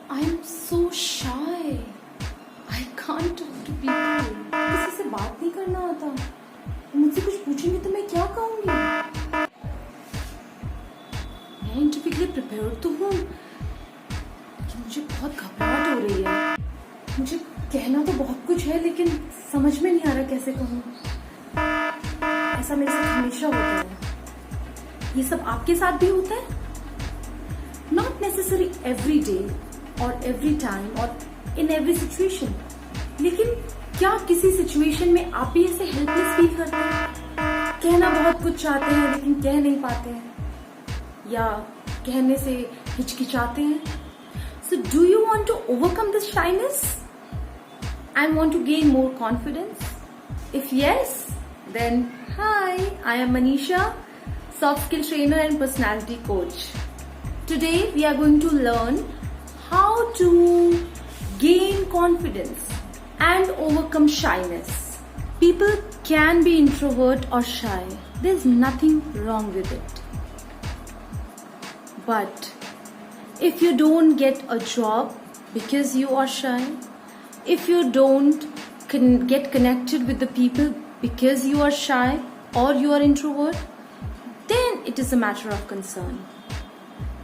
I'm so shy. I can't talk to people. किसी से बात नहीं करना आता. मुझसे कुछ पूछेंगे तो मैं क्या कहूँगी? मैं इंटरव्यू के लिए प्रिपेयर तो हूँ, लेकिन मुझे बहुत घबराहट हो रही है. मुझे कहना तो बहुत कुछ है, लेकिन समझ में नहीं आ रहा कैसे कहूँ. ऐसा मेरे साथ हमेशा होता है. ये सब आपके साथ भी होता है? Not necessary every day or every time or in every situation. लेकिन क्या किसी सिचुएशन में आप भी ऐसे हेल्पलेस फील करते हैं? कहना बहुत कुछ चाहते हैं लेकिन कह नहीं पाते हैं, या कहने से हिचकिचाते हैं. So do you want to overcome this shyness and want to gain more confidence? If yes, then hi, I am Manisha, soft skill trainer and personality coach. Today we are going to learn how to gain confidence and overcome shyness. People can be introvert or shy. There's nothing wrong with it. But if you don't get a job because you are shy, if you don't get connected with the people because you are shy or you are introvert, then it is a matter of concern.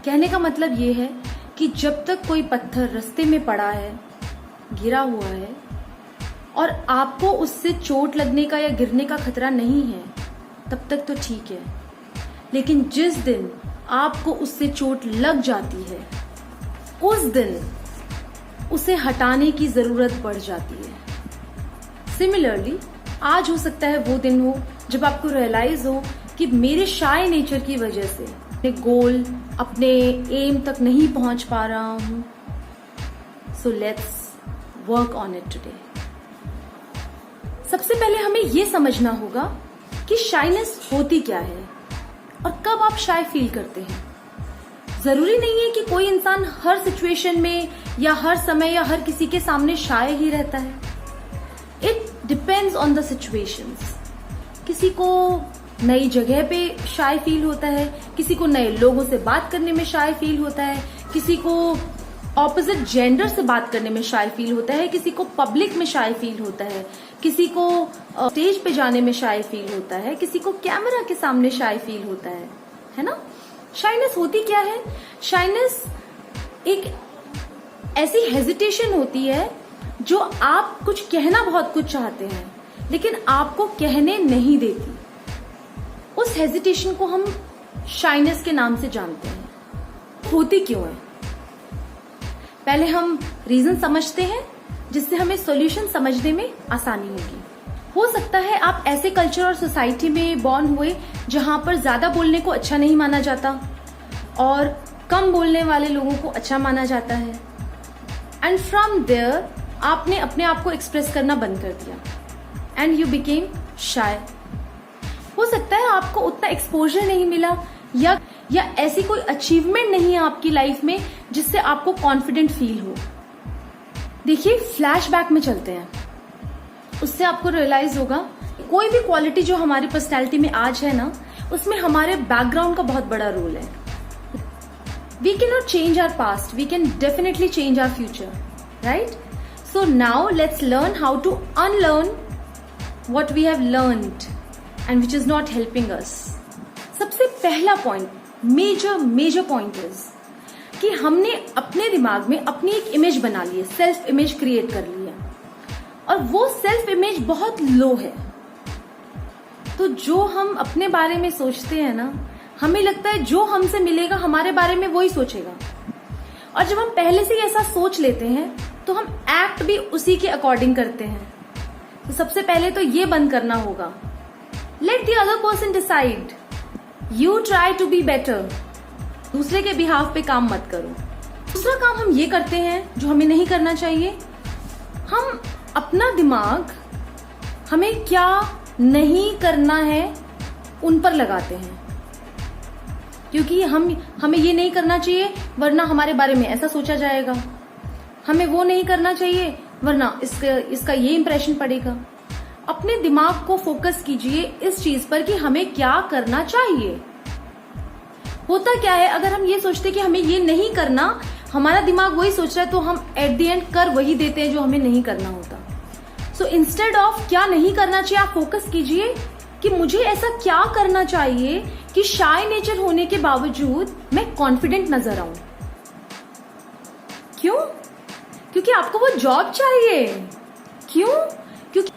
कहने का मतलब ये है कि जब तक कोई पत्थर रास्ते में पड़ा है, गिरा हुआ है, और आपको उससे चोट लगने का या गिरने का खतरा नहीं है, तब तक तो ठीक है. लेकिन जिस दिन आपको उससे चोट लग जाती है, उस दिन उसे हटाने की जरूरत पड़ जाती है. सिमिलरली आज हो सकता है वो दिन हो जब आपको रियलाइज हो कि मेरे शाय नेचर की वजह से अपने गोल, अपने एम तक नहीं पहुंच पा रहा हूं. So let's work on it today. सबसे पहले हमें यह समझना होगा कि शाइनेस होती क्या है और कब आप शाय फील करते हैं. जरूरी नहीं है कि कोई इंसान हर सिचुएशन में या हर समय या हर किसी के सामने शाय ही रहता है. It depends on the situations. किसी को नई जगह पे शाय फील होता है, किसी को नए लोगों से बात करने में शाय फील होता है, किसी को ऑपोजिट जेंडर से बात करने में शाय फील होता है, किसी को पब्लिक में शाय फील होता है, किसी को स्टेज पे जाने में शाय फील होता है, किसी को कैमरा के सामने शाय फील होता है ना. शाइनेस होती क्या है? शाइनेस एक ऐसी हेजिटेशन होती है जो आप कुछ कहना बहुत कुछ चाहते हैं लेकिन आपको कहने नहीं देती. उस हेजिटेशन को हम शाइनेस के नाम से जानते हैं. होती क्यों है? पहले हम रीजन समझते हैं जिससे हमें सॉल्यूशन समझने में आसानी होगी. हो सकता है आप ऐसे कल्चर और सोसाइटी में बॉर्न हुए जहां पर ज्यादा बोलने को अच्छा नहीं माना जाता और कम बोलने वाले लोगों को अच्छा माना जाता है. एंड फ्रॉम देयर आपने अपने आप को एक्सप्रेस करना बंद कर दिया एंड यू बिकेम शाय. हो सकता है आपको उतना एक्सपोजर नहीं मिला या ऐसी कोई अचीवमेंट नहीं है आपकी लाइफ में जिससे आपको कॉन्फिडेंट फील हो. देखिए, फ्लैशबैक में चलते हैं. उससे आपको रियलाइज होगा कोई भी क्वालिटी जो हमारी पर्सनैलिटी में आज है ना, उसमें हमारे बैकग्राउंड का बहुत बड़ा रोल है. We can not change our past, we can definitely change our future, right? So now let's learn how to unlearn what we have learned and which is not helping us. सबसे पहला point, major point is कि हमने अपने दिमाग में अपनी एक image बना ली है, सेल्फ इमेज क्रिएट कर ली है, और वो सेल्फ इमेज बहुत लो है. तो जो हम अपने बारे में सोचते हैं ना, हमें लगता है जो हमसे मिलेगा हमारे बारे में वही सोचेगा. और जब हम पहले से ही ऐसा सोच लेते हैं तो हम एक्ट भी उसी के अकॉर्डिंग करते हैं. तो सबसे पहले तो ये बंद करना होगा. Let the other person decide, you try to be better. दूसरे के बिहाफ पे काम मत करो. दूसरा काम हम ये करते हैं जो हमें नहीं करना चाहिए. हम अपना दिमाग हमें क्या नहीं करना है उन पर लगाते हैं, क्योंकि हमें ये नहीं करना चाहिए वरना हमारे बारे में ऐसा सोचा जाएगा. हमें वो नहीं करना चाहिए वरना इसका ये इंप्रेशन पड़ेगा. अपने दिमाग को फोकस कीजिए इस चीज पर कि हमें क्या करना चाहिए. होता क्या है, अगर हम ये सोचते कि हमें ये नहीं करना हमारा दिमाग वही सोच रहा है, तो हम एट द एंड कर वही देते हैं जो हमें नहीं करना होता। सो इंस्टेड ऑफ क्या नहीं करना चाहिए, आप फोकस कीजिए कि मुझे ऐसा क्या करना चाहिए कि शाय नेचर होने के बावजूद मैं कॉन्फिडेंट नजर आऊं। क्यों? क्योंकि आपको वो जॉब चाहिए। क्यों? क्योंकि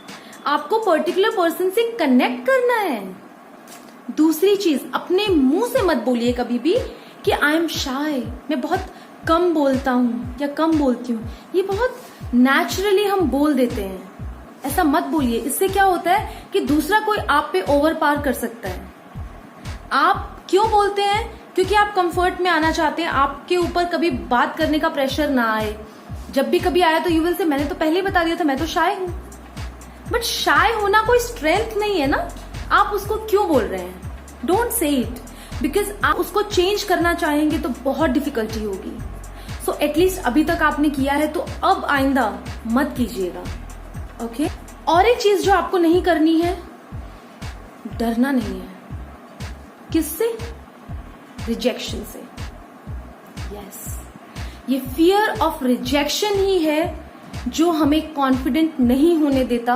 आपको पर्टिकुलर पर्सन से कनेक्ट करना है। दूसरी चीज, अपने मुंह से मत बोलिए कभी भी कि आई एम शाय, मैं बहुत कम बोलता हूं या कम बोलती हूं। ये बहुत नेचुरली हम बोल देते हैं, ऐसा मत बोलिए। इससे क्या होता है कि दूसरा कोई आप पे ओवर पावर कर सकता है। आप क्यों बोलते हैं? क्योंकि आप कंफर्ट में आना चाहते हैं, आपके ऊपर कभी बात करने का प्रेशर ना आए। जब भी कभी आया तो यू विल से मैंने तो पहले ही बता दिया था मैं तो शाय हूं। बट शाय होना कोई स्ट्रेंथ नहीं है ना, आप उसको क्यों बोल रहे हैं? डोंट से इट, बिकॉज आप उसको चेंज करना चाहेंगे तो बहुत डिफिकल्टी होगी। सो एटलीस्ट अभी तक आपने किया है तो अब आइंदा मत कीजिएगा। ओके? और एक चीज जो आपको नहीं करनी है, डरना नहीं है। किससे? रिजेक्शन से। यस, ये फियर ऑफ रिजेक्शन ही है जो हमें कॉन्फिडेंट नहीं होने देता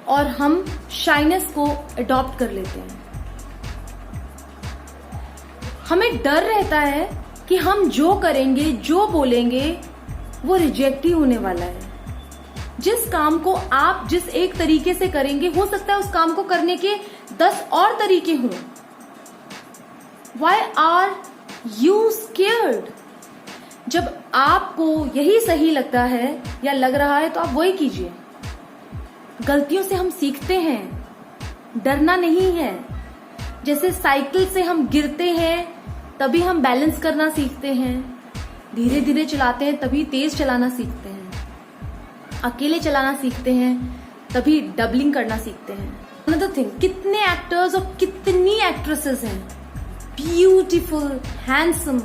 और हम शाइनेस को अडॉप्ट कर लेते हैं। हमें डर रहता है कि हम जो करेंगे, जो बोलेंगे, वो रिजेक्ट ही होने वाला है। जिस काम को आप जिस एक तरीके से करेंगे, हो सकता है उस काम को करने के 10 और तरीके हों। Why are you scared? जब आपको यही सही लगता है या लग रहा है तो आप वही कीजिए। गलतियों से हम सीखते हैं, डरना नहीं है। जैसे साइकिल से हम गिरते हैं तभी हम बैलेंस करना सीखते हैं, धीरे धीरे चलाते हैं तभी तेज चलाना सीखते हैं, अकेले चलाना सीखते हैं तभी डबलिंग करना सीखते हैं। अनदर थिंग, कितने एक्टर्स और कितनी एक्ट्रेसेस हैं, ब्यूटीफुल, हैंडसम,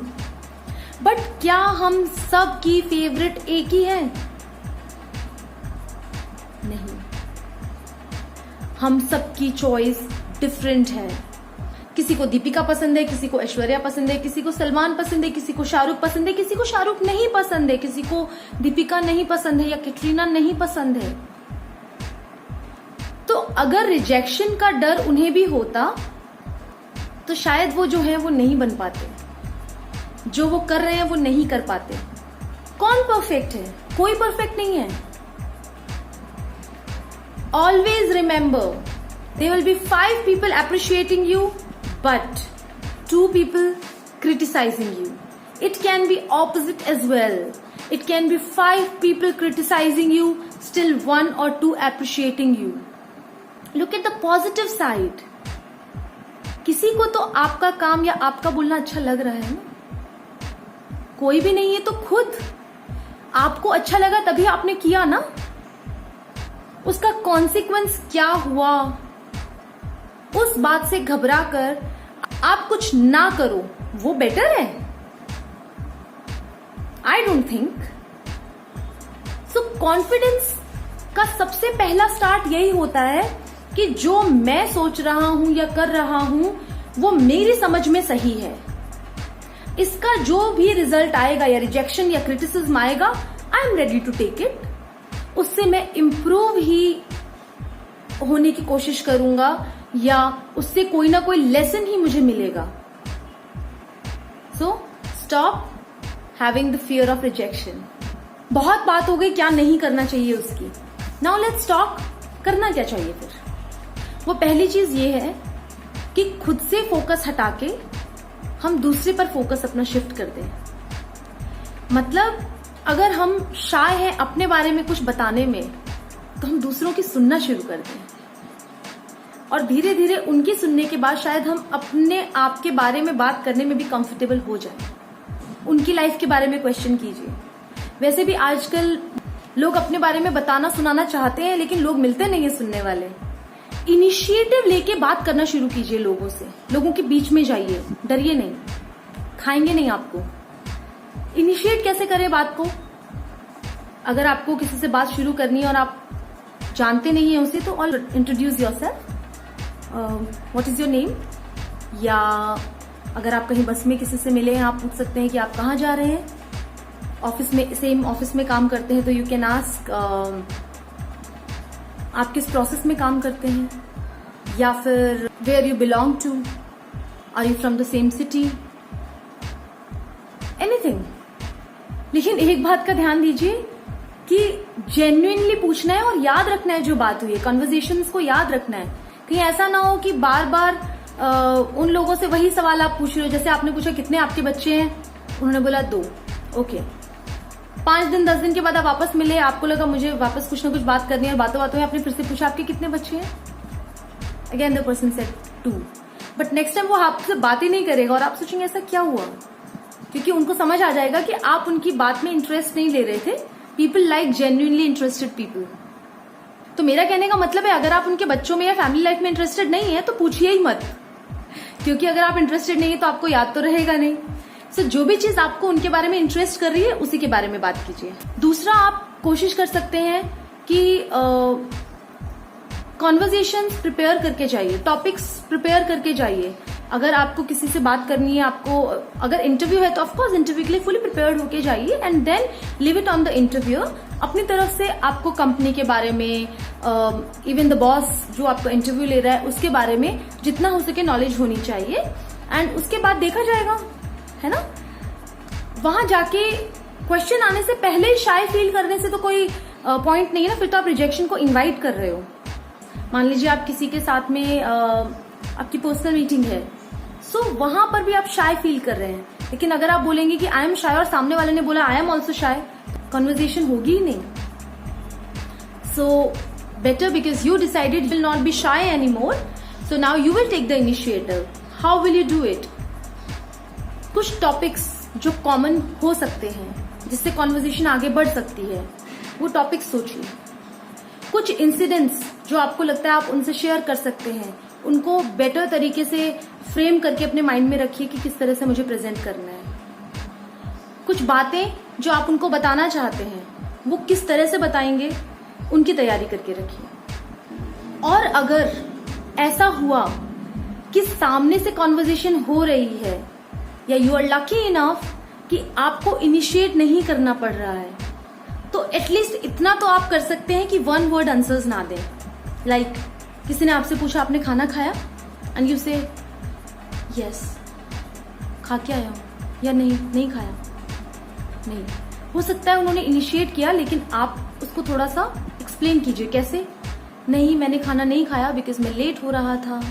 बट क्या हम सब की फेवरेट एक ही है? नहीं, हम सबकी चॉइस डिफरेंट है। किसी को दीपिका पसंद है, किसी को ऐश्वर्या पसंद है, किसी को सलमान पसंद है, किसी को शाहरुख पसंद है, किसी को शाहरुख नहीं पसंद है, किसी को दीपिका नहीं पसंद है या कैटरीना नहीं पसंद है। तो अगर रिजेक्शन का डर उन्हें भी होता तो शायद वो जो है वो नहीं बन पाते, जो वो कर रहे हैं वो नहीं कर पाते। कौन परफेक्ट है? कोई परफेक्ट नहीं है। Always remember, there will be 5 people appreciating you, but 2 people criticizing you. It can be opposite as well. It can be 5 people criticizing you, still 1 or 2 appreciating you. Look at the positive side. किसी को तो आपका काम या आपका बोलना अच्छा लग रहा है ना? कोई भी नहीं है तो खुद आपको अच्छा लगा तभी आपने किया ना। उसका कॉन्सिक्वेंस क्या हुआ, उस बात से घबरा कर आप कुछ ना करो, वो बेटर है? I don't think so. Confidence का सबसे पहला स्टार्ट यही होता है कि जो मैं सोच रहा हूं या कर रहा हूं वो मेरी समझ में सही है। इसका जो भी रिजल्ट आएगा या रिजेक्शन या क्रिटिसिज्म आएगा, I am ready to take it. उससे मैं इम्प्रूव ही होने की कोशिश करूंगा या उससे कोई ना कोई लेसन ही मुझे मिलेगा। So stop having the fear of rejection. बहुत बात हो गई क्या नहीं करना चाहिए उसकी। नाउ लेट्स टॉक करना क्या चाहिए फिर। वो पहली चीज ये है कि खुद से फोकस हटा के हम दूसरे पर फोकस अपना शिफ्ट कर दें। मतलब अगर हम शाय हैं अपने बारे में कुछ बताने में, तो हम दूसरों की सुनना शुरू कर दें और धीरे धीरे उनकी सुनने के बाद शायद हम अपने आप के बारे में बात करने में भी कंफर्टेबल हो जाए। उनकी लाइफ के बारे में क्वेश्चन कीजिए। वैसे भी आजकल लोग अपने बारे में बताना सुनाना चाहते हैं, लेकिन लोग मिलते नहीं है सुनने वाले। इनिशिएटिव लेके बात करना शुरू कीजिए लोगों से, लोगों के बीच में जाइए, डरिए नहीं, खाएंगे नहीं आपको। इनिशिएट कैसे करें बात को? अगर आपको किसी से बात शुरू करनी है और आप जानते नहीं है उसे, तो all introduce yourself, what is your name, या अगर आप कहीं बस में किसी से मिले हैं आप पूछ सकते हैं कि आप कहाँ जा रहे हैं, ऑफिस में, सेम ऑफिस में काम करते हैं तो यू कैन आस्क आप किस प्रोसेस में काम करते हैं, या फिर where you belong to, are you from the same city, anything. लेकिन एक बात का ध्यान दीजिए कि जेन्युइनली पूछना है और याद रखना है जो बात हुई है, कन्वर्सेशंस को याद रखना है। कहीं ऐसा ना हो कि बार बार उन लोगों से वही सवाल आप पूछ रहे हो। जैसे आपने पूछा कितने आपके बच्चे हैं, उन्होंने बोला 2, ओके। 5 दिन 10 दिन के बाद आप वापस मिले, आपको लगा मुझे वापस कुछ ना कुछ बात करनी है, बातों बातों में आपने फिर से पूछा आपके कितने बच्चे हैं, again the person said 2। But next time वो आपसे बात ही नहीं करेगा और आप सोचेंगे ऐसा क्या हुआ, क्योंकि उनको समझ आ जाएगा कि आप उनकी बात में इंटरेस्ट नहीं ले रहे थे। People like genuinely interested people. तो मेरा कहने का मतलब है, अगर आप उनके बच्चों में या फैमिली लाइफ में इंटरेस्टेड नहीं है तो पूछिए ही मत, क्योंकि अगर आप इंटरेस्टेड नहीं है तो आपको याद तो रहेगा नहीं। सो जो भी चीज आपको उनके बारे में इंटरेस्ट कर रही है उसी के बारे में बात कीजिए। दूसरा, आप कोशिश कर सकते हैं कि कॉन्वर्जेशंस प्रिपेयर करके जाइए, टॉपिक्स प्रिपेयर करके जाइए। अगर आपको किसी से बात करनी है, आपको अगर इंटरव्यू है तो ऑफकोर्स इंटरव्यू के लिए फुली प्रिपेयर्ड होके जाइए and then live it on the interview. अपनी तरफ से आपको कंपनी के बारे में, इवन द बॉस जो आपको इंटरव्यू ले रहा है उसके बारे में जितना हो सके नॉलेज होनी चाहिए, एंड उसके बाद देखा जाएगा, है ना। वहां जाके क्वेश्चन आने से पहले शाय फील करने से तो कोई पॉइंट नहीं है ना, फिर तो आप रिजेक्शन को इन्वाइट कर रहे हो। मान लीजिए आप किसी के साथ में आपकी पर्सनल मीटिंग है, सो वहां पर भी आप शाय फील कर रहे हैं, लेकिन अगर आप बोलेंगे कि आई एम शाय और सामने वाले ने बोला I am also shy, conversation होगी ही नहीं। So better, because you decided will not be shy any more, so now you will take the initiative. How will you do it? कुछ टॉपिक्स जो कॉमन हो सकते हैं जिससे कॉन्वर्सेशन आगे बढ़ सकती है, वो टॉपिक्स सोचिए। कुछ इंसिडेंट्स जो आपको लगता है आप उनसे शेयर कर सकते हैं, उनको बेटर तरीके से फ्रेम करके अपने माइंड में रखिए कि किस तरह से मुझे प्रेजेंट करना है। कुछ बातें जो आप उनको बताना चाहते हैं वो किस तरह से बताएंगे, उनकी तैयारी करके रखिए। और अगर ऐसा हुआ कि सामने से कॉन्वर्सेशन हो रही है या यू आर लकी इनफ कि आपको इनिशिएट नहीं करना पड़ रहा है, तो एटलीस्ट इतना तो आप कर सकते हैं कि 1 वर्ड आंसर्स ना दें। लाइक किसी ने आपसे पूछा आपने खाना खाया, एंड यू से यस, खा के आया हूं, या नहीं खाया। नहीं, हो सकता है उन्होंने इनिशिएट किया लेकिन आप उसको थोड़ा सा एक्सप्लेन कीजिए। कैसे? नहीं, मैंने खाना नहीं खाया बिकॉज मैं लेट हो रहा था,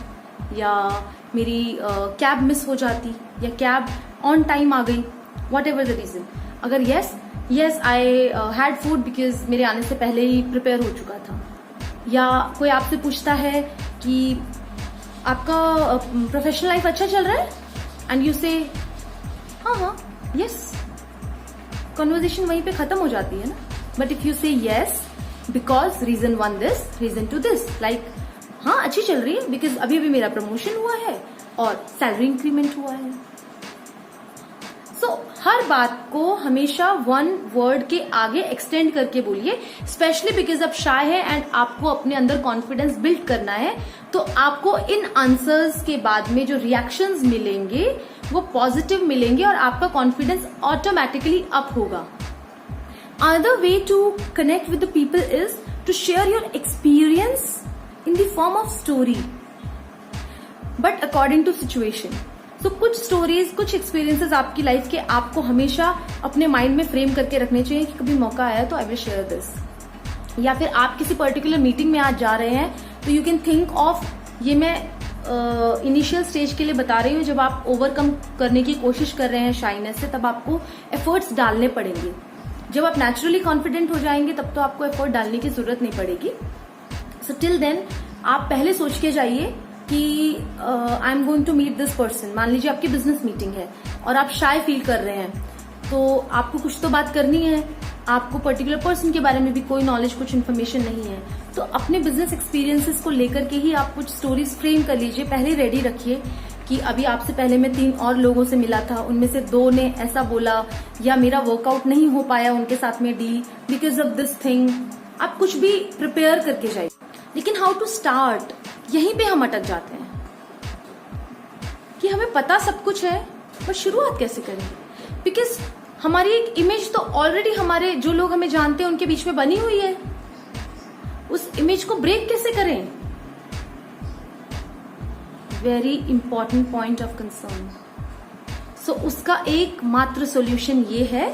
या मेरी कैब मिस हो जाती, या कैब ऑन टाइम आ गई, वॉट एवर द रीजन। अगर yes I had food because मेरे आने से पहले ही प्रिपेयर हो चुका था। या कोई आपसे पूछता है कि आपका प्रोफेशनल लाइफ अच्छा चल रहा है, एंड यू से हाँ यस, कन्वर्सेशन वहीं पे खत्म हो जाती है ना। But if you say yes because reason 1 this, reason 2 this, like हाँ अच्छी चल रही है बिकॉज अभी अभी मेरा प्रमोशन हुआ है और सैलरी इंक्रीमेंट हुआ है। सो हर बात को हमेशा 1 वर्ड के आगे एक्सटेंड करके बोलिए, स्पेशली बिकॉज अब शाय है एंड आपको अपने अंदर कॉन्फिडेंस बिल्ड करना है। तो आपको इन आंसर्स के बाद में जो रिएक्शंस मिलेंगे वो पॉजिटिव मिलेंगे और आपका कॉन्फिडेंस ऑटोमेटिकली अप होगा। Another way to connect with the people is to share your experience in the form of story, but according to situation. So कुछ स्टोरीज, कुछ एक्सपीरियंसेस आपकी लाइफ के आपको हमेशा अपने माइंड में फ्रेम करके रखने चाहिए कि कभी मौका आया तो आई विल शेयर दिस। या फिर आप किसी पर्टिकुलर मीटिंग में आज जा रहे हैं तो यू कैन थिंक ऑफ, ये मैं इनिशियल स्टेज के लिए बता रही हूँ, जब आप ओवरकम करने की कोशिश कर रहे हैं शाइनेस से, तब आपको एफर्ट्स डालने पड़ेंगे। जब आप नेचुरली कॉन्फिडेंट हो जाएंगे तब तो आपको एफर्ट डालने की जरूरत नहीं पड़ेगी। सो टिल देन आप पहले सोच के जाइए कि I am going to meet this person. मान लीजिए आपकी बिजनेस मीटिंग है और आप शाय फील कर रहे हैं, तो आपको कुछ तो बात करनी है, आपको पर्टिकुलर पर्सन के बारे में भी कोई नॉलेज, कुछ इन्फॉर्मेशन नहीं है, तो अपने बिजनेस एक्सपीरियंसेस को लेकर के ही आप कुछ स्टोरीज फ्रेम कर लीजिए। पहले रेडी रखिए कि अभी आपसे पहले मैं 3 और लोगों से मिला था, उनमें से 2 ने ऐसा बोला, या मेरा वर्कआउट नहीं हो पाया उनके साथ में deal because of this thing. आप कुछ भी प्रिपेयर करके जाइए। लेकिन हाउ टू स्टार्ट, यहीं पे हम अटक जाते हैं कि हमें पता सब कुछ है पर शुरुआत कैसे करें। बिकॉज हमारी एक इमेज तो ऑलरेडी हमारे जो लोग हमें जानते हैं उनके बीच में बनी हुई है, उस इमेज को ब्रेक कैसे करें? Very important point of concern. So उसका एकमात्र सॉल्यूशन ये है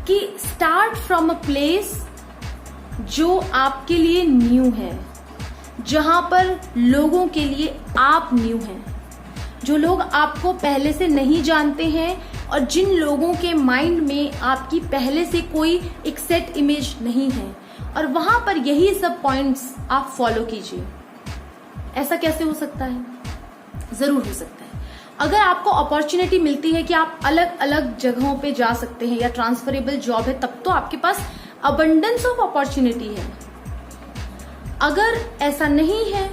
कि स्टार्ट फ्रॉम अ प्लेस जो आपके लिए न्यू है, जहां पर लोगों के लिए आप न्यू हैं, जो लोग आपको पहले से नहीं जानते हैं और जिन लोगों के माइंड में आपकी पहले से कोई एक सेट इमेज नहीं है, और वहां पर यही सब पॉइंट्स आप फॉलो कीजिए। ऐसा कैसे हो सकता है? जरूर हो सकता है। अगर आपको अपॉर्चुनिटी मिलती है कि आप अलग अलग जगहों पे जा सकते हैं या ट्रांसफरेबल जॉब है, तब तो आपके पास अबंडेंस ऑफ अपॉर्चुनिटी है। अगर ऐसा नहीं है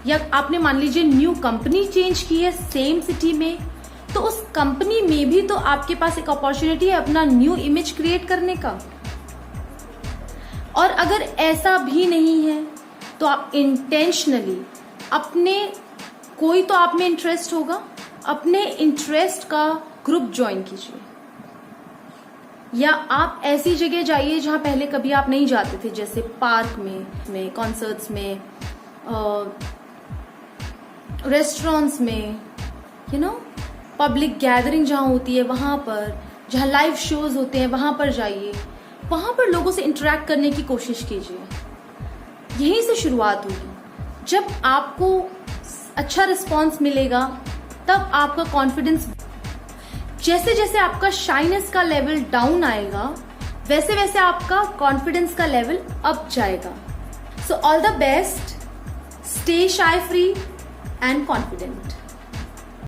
या आपने मान लीजिए न्यू कंपनी चेंज की है सेम सिटी में, तो उस कंपनी में भी तो आपके पास एक अपॉर्चुनिटी है अपना न्यू इमेज क्रिएट करने का। और अगर ऐसा भी नहीं है तो आप इंटेंशनली अपने, कोई तो आप में इंटरेस्ट होगा, अपने इंटरेस्ट का ग्रुप ज्वाइन कीजिए, या आप ऐसी जगह जाइए जहां पहले कभी आप नहीं जाते थे, जैसे पार्क में कॉन्सर्ट्स में, रेस्टोरेंट्स में, पब्लिक गैदरिंग जहां होती है वहां पर, जहां लाइव शोज होते हैं वहां पर जाइए, वहां पर लोगों से इंटरेक्ट करने की कोशिश कीजिए। यहीं से शुरुआत होगी। जब आपको अच्छा रिस्पॉन्स मिलेगा तब आपका कॉन्फिडेंस, जैसे जैसे आपका शाइनेस का लेवल डाउन आएगा वैसे वैसे आपका कॉन्फिडेंस का लेवल अप जाएगा। So all the best, stay shy free and confident.